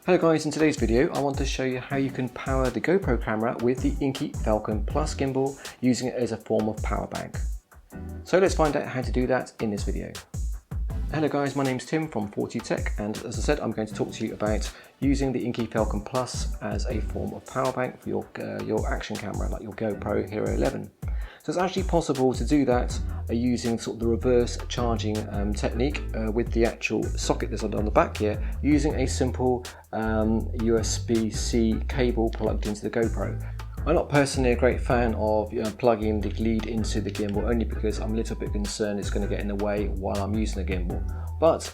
Hello guys, in today's video I want to show you how you can power the GoPro camera with the Inkee Falcon Plus Gimbal using it as a form of power bank. So let's find out how to do that in this video. Hello guys, my name's Tim from 4T Tech, and as I said, I'm going to talk to you about using the Inkee Falcon Plus as a form of power bank for your action camera like your GoPro Hero 11. So it's actually possible to do that using sort of the reverse charging technique with the actual socket that's on the back here, using a simple USB-C cable plugged into the GoPro. I'm not personally a great fan of plugging the lead into the gimbal, only because I'm a little bit concerned it's going to get in the way while I'm using the gimbal. But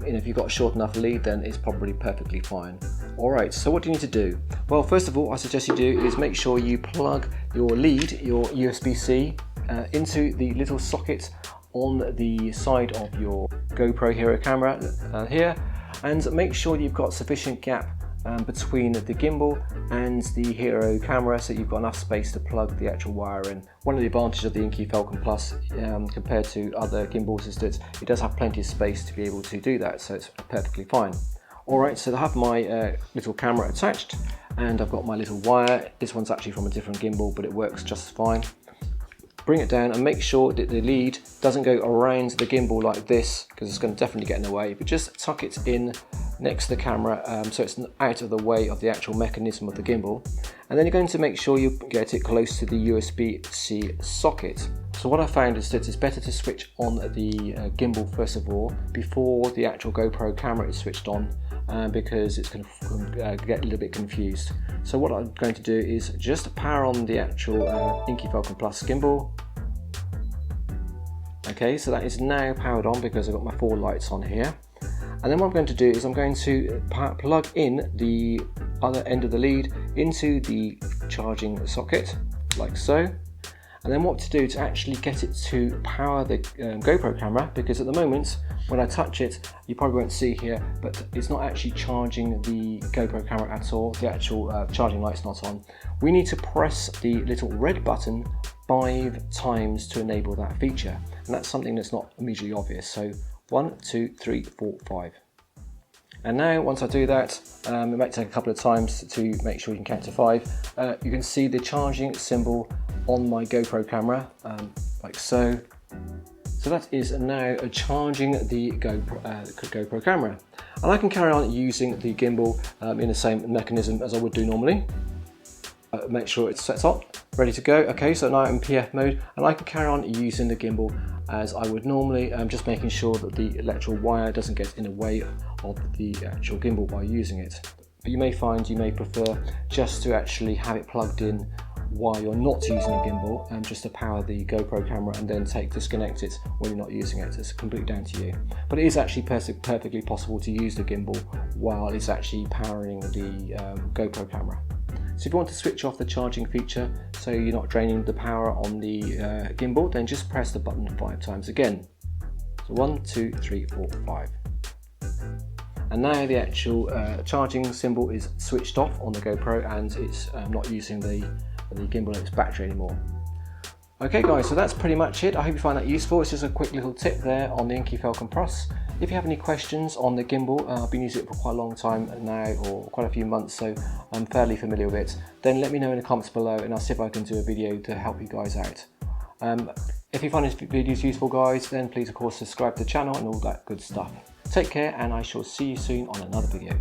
if you've got a short enough lead, then it's probably perfectly fine. Alright, so what do you need to do? Well, first of all, I suggest you do is make sure you plug your lead, your USB-C, into the little socket on the side of your GoPro Hero camera here, and make sure you've got sufficient gap between the gimbal and the Hero camera, so you've got enough space to plug the actual wire in. One of the advantages of the Inkee Falcon Plus compared to other gimbals is that it does have plenty of space to be able to do that, so it's perfectly fine. Alright, so I have my little camera attached, and I've got my little wire. This one's actually from a different gimbal, but it works just fine. Bring it down and make sure that the lead doesn't go around the gimbal like this, because it's going to definitely get in the way, but just tuck it in next to the camera so it's out of the way of the actual mechanism of the gimbal. And then you're going to make sure you get it close to the USB-C socket. So what I found is that it's better to switch on the gimbal first of all before the actual GoPro camera is switched on, because it's going to get a little bit confused. So what I'm going to do is just power on the actual Inkee Falcon Plus gimbal. Okay, so that is now powered on because I've got my 4 lights on here. And then what I'm going to do is I'm going to plug in the other end of the lead into the charging socket, like so. And then what to do to actually get it to power the GoPro camera, because at the moment when I touch it, you probably won't see here, but it's not actually charging the GoPro camera at all. The actual charging light's not on. We need to press the little red button 5 times to enable that feature, and that's something that's not immediately obvious. So 1, 2, 3, 4, 5. And now once I do that, it might take a couple of times to make sure you can count to 5. You can see the charging symbol on my GoPro camera, like so. So that is now charging the GoPro camera. And I can carry on using the gimbal in the same mechanism as I would do normally. Make sure it's set up, ready to go. Okay, so now I'm in PF mode, and I can carry on using the gimbal as I would normally, just making sure that the electrical wire doesn't get in the way of the actual gimbal by using it. But you may find you may prefer just to actually have it plugged in while you're not using the gimbal, and just to power the GoPro camera and then disconnect it when you're not using it. It's completely down to you. But it is actually perfectly possible to use the gimbal while it's actually powering the GoPro camera. So if you want to switch off the charging feature so you're not draining the power on the gimbal, then just press the button 5 times again. So 1, 2, 3, 4, 5. And now the actual charging symbol is switched off on the GoPro, and it's not using the gimbal and its battery anymore. Okay guys, so that's pretty much it. I hope you find that useful. It's just a quick little tip there on the Inkee Falcon Plus. If you have any questions on the gimbal, I've been using it for quite a long time now, or quite a few months, so I'm fairly familiar with it, then let me know in the comments below and I'll see if I can do a video to help you guys out. If you find these videos useful guys, then please of course subscribe to the channel and all that good stuff. Take care, and I shall see you soon on another video.